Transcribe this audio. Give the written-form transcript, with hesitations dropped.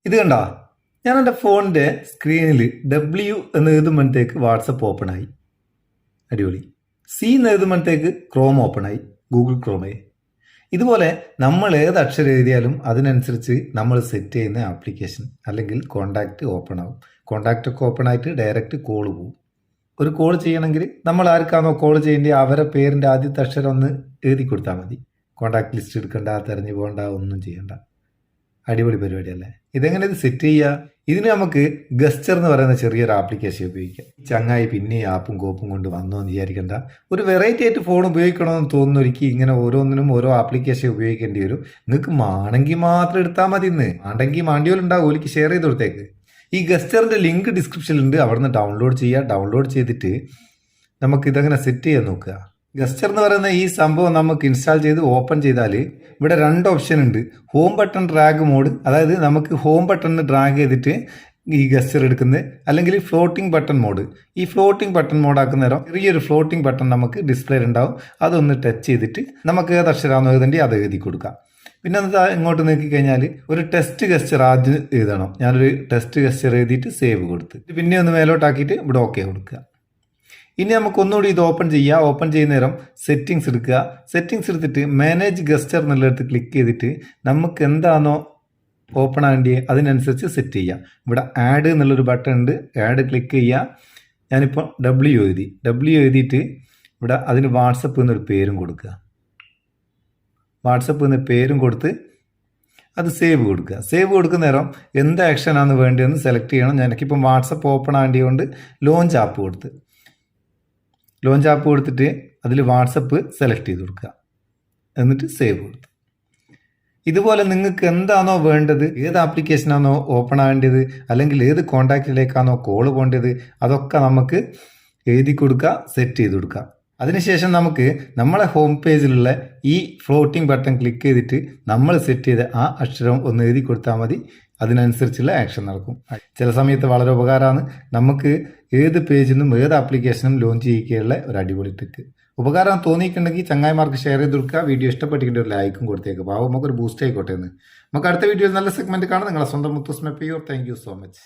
ഇത് കണ്ടാ, ഞാൻ എൻ്റെ ഫോണിൻ്റെ സ്ക്രീനിൽ W എന്ന് എഴുതുമ്പോഴത്തേക്ക് വാട്സപ്പ് ഓപ്പൺ ആയി. അടിപൊളി. C എന്ന് എഴുതുമ്പോഴത്തേക്ക് ക്രോം ഓപ്പൺ ആയി, ഗൂഗിൾ ക്രോമേ. ഇതുപോലെ നമ്മൾ ഏത് അക്ഷരം എഴുതിയാലും അതിനനുസരിച്ച് നമ്മൾ സെറ്റ് ചെയ്യുന്ന ആപ്ലിക്കേഷൻ അല്ലെങ്കിൽ കോണ്ടാക്റ്റ് ഓപ്പൺ ആവും. കോണ്ടാക്റ്റ് ഒക്കെ ഓപ്പൺ ആയിട്ട് ഡയറക്റ്റ് കോൾ പോകും. ഒരു കോൾ ചെയ്യണമെങ്കിൽ നമ്മൾ ആർക്കാണോ കോൾ ചെയ്യേണ്ടത് അവരെ പേരിൻ്റെ ആദ്യത്തെ അക്ഷരം ഒന്ന് എഴുതി കൊടുത്താൽ മതി. കോണ്ടാക്ട് ലിസ്റ്റ് എടുക്കണ്ട, തെരഞ്ഞു പോകണ്ട, ഒന്നും ചെയ്യണ്ട. അടിപൊളി പരിപാടിയല്ലേ. ഇതെങ്ങനെ ഇത് സെറ്റ് ചെയ്യുക? ഇതിന് നമുക്ക് ഗസ്റ്റർ എന്ന് പറയുന്ന ചെറിയൊരു ആപ്ലിക്കേഷൻ ഉപയോഗിക്കാം. ചങ്ങായി പിന്നെ ആപ്പും കോപ്പും കൊണ്ട് വന്നോ എന്ന് വിചാരിക്കേണ്ട. ഒരു വെറൈറ്റി ആയിട്ട് ഫോൺ ഉപയോഗിക്കണമെന്ന് തോന്നുന്നൊരിക്കൽ ഇങ്ങനെ ഓരോന്നിനും ഓരോ ആപ്ലിക്കേഷൻ ഉപയോഗിക്കേണ്ടി വരും. നിങ്ങൾക്ക് മാണെങ്കിൽ മാത്രം എടുത്താൽ മതി. മാണ്ടെങ്കിൽ മാണ്ടിയോലുണ്ടാവും, ഓലിക്ക് ഷെയർ ചെയ്ത് കൊടുത്തേക്ക്. ഈ ഗസ്റ്ററിൻ്റെ ലിങ്ക് ഡിസ്ക്രിപ്ഷനിലുണ്ട്, അവിടെ നിന്ന് ഡൗൺലോഡ് ചെയ്യുക. ഡൗൺലോഡ് ചെയ്തിട്ട് നമുക്ക് ഇതെങ്ങനെ സെറ്റ് ചെയ്യാൻ നോക്കുക. ഗസ്റ്റർ എന്ന് പറയുന്ന ഈ സംഭവം നമുക്ക് ഇൻസ്റ്റാൾ ചെയ്ത് ഓപ്പൺ ചെയ്താൽ ഇവിടെ 2 ഓപ്ഷൻ ഉണ്ട്. ഹോം ബട്ടൺ ഡ്രാഗ് മോഡ്, അതായത് നമുക്ക് ഹോം ബട്ടണിന് ഡ്രാഗ് ചെയ്തിട്ട് ഈ ഗസ്റ്റർ എടുക്കുന്നത്, അല്ലെങ്കിൽ ഫ്ലോട്ടിംഗ് ബട്ടൺ മോഡ്. ഈ ഫ്ലോട്ടിംഗ് ബട്ടൺ മോഡ് ആക്കുന്ന നേരം ചെറിയൊരു ഫ്ലോട്ടിംഗ് ബട്ടൺ നമുക്ക് ഡിസ്പ്ലേയിൽ ഉണ്ടാവും. അതൊന്ന് ടച്ച് ചെയ്തിട്ട് നമുക്ക് ഏത് അക്ഷരമാണോ എഴുതേണ്ടി അത് എഴുതി കൊടുക്കാം. പിന്നെ ഇങ്ങോട്ട് നോക്കിക്കഴിഞ്ഞാൽ ഒരു ടെസ്റ്റ് ഗസ്റ്റർ ആദ്യം എഴുതണം. ഞാനൊരു ടെസ്റ്റ് ഗസ്റ്റർ എഴുതിയിട്ട് സേവ് കൊടുത്ത് പിന്നെ ഒന്ന് മേലോട്ടാക്കിയിട്ട് ഇവിടെ ഓക്കെ കൊടുക്കുക. ഇനി നമുക്ക് ഒന്നുകൂടി ഇത് ഓപ്പൺ ചെയ്യാം. ഓപ്പൺ ചെയ്യുന്ന നേരം സെറ്റിങ്സ് എടുക്കുക. സെറ്റിങ്സ് എടുത്തിട്ട് മാനേജ് ഗസ്റ്റർ എന്നുള്ളിടത്ത് ക്ലിക്ക് ചെയ്തിട്ട് നമുക്ക് എന്താണോ ഓപ്പൺ ആകേണ്ടത് അതിനനുസരിച്ച് സെറ്റ് ചെയ്യാം. ഇവിടെ ആഡ് എന്നുള്ളൊരു ബട്ടൺ ഉണ്ട്, ആഡ് ക്ലിക്ക് ചെയ്യുക. ഞാനിപ്പോൾ W എഴുതിയിട്ട് ഇവിടെ അതിന് വാട്സപ്പ് എന്നൊരു പേരും കൊടുക്കുക. വാട്സപ്പ് എന്ന പേരും കൊടുത്ത് അത് സേവ് കൊടുക്കുക. സേവ് കൊടുക്കുന്ന നേരം എന്ത് ആക്ഷനാണ് വേണ്ടതെന്ന് സെലക്ട് ചെയ്യണം. എനിക്കിപ്പം വാട്സപ്പ് ഓപ്പൺ ആകേണ്ടത് കൊണ്ട് ലോഞ്ച് ആപ്പ് കൊടുത്ത് കൊടുത്തിട്ട് അതിൽ വാട്സപ്പ് സെലക്ട് ചെയ്ത് കൊടുക്കുക. എന്നിട്ട് സേവ് കൊടുത്തു. ഇതുപോലെ നിങ്ങൾക്ക് എന്താണോ വേണ്ടത്, ഏത് ആപ്ലിക്കേഷനാണോ ഓപ്പൺ ആകേണ്ടത്, അല്ലെങ്കിൽ ഏത് കോൺടാക്റ്റിലേക്കാണോ കോൾ പോകേണ്ടത്, അതൊക്കെ നമുക്ക് എഴുതി കൊടുക്കുക, സെറ്റ് ചെയ്ത് കൊടുക്കുക. അതിനുശേഷം നമുക്ക് നമ്മളെ ഹോം പേജിലുള്ള ഈ ഫ്ലോട്ടിംഗ് ബട്ടൺ ക്ലിക്ക് ചെയ്തിട്ട് നമ്മൾ സെറ്റ് ചെയ്ത ആ അക്ഷരം ഒന്ന് എഴുതി കൊടുത്താൽ മതി. അതിനനുസരിച്ചുള്ള ആക്ഷൻ നടക്കും. ചില സമയത്ത് വളരെ ഉപകാരമാണ്. നമുക്ക് ഏത് പേജിൽ നിന്നും ഏത് ആപ്ലിക്കേഷനും ലോഞ്ച് ചെയ്യിക്കാനുള്ള ഒരു അടിപൊളി ട്രിക്ക്. ഉപകാരം തോന്നിയിട്ടുണ്ടെങ്കിൽ ചങ്ങായിമാർക്ക് ഷെയർ ചെയ്ത് കൊടുക്കുക. വീഡിയോ ഇഷ്ടപ്പെട്ടിട്ട് ഒരു ലൈക്കും കൊടുത്തേക്ക്. പാവം നമുക്കൊരു ബൂസ്റ്റ് ആയിക്കോട്ടെ എന്ന്. നമുക്ക് അടുത്ത വീഡിയോയിൽ നല്ല സെഗ്മെന്റ് കാണാം. നിങ്ങളെ സ്വന്തം Muthoos Meppayur. Thank you so much.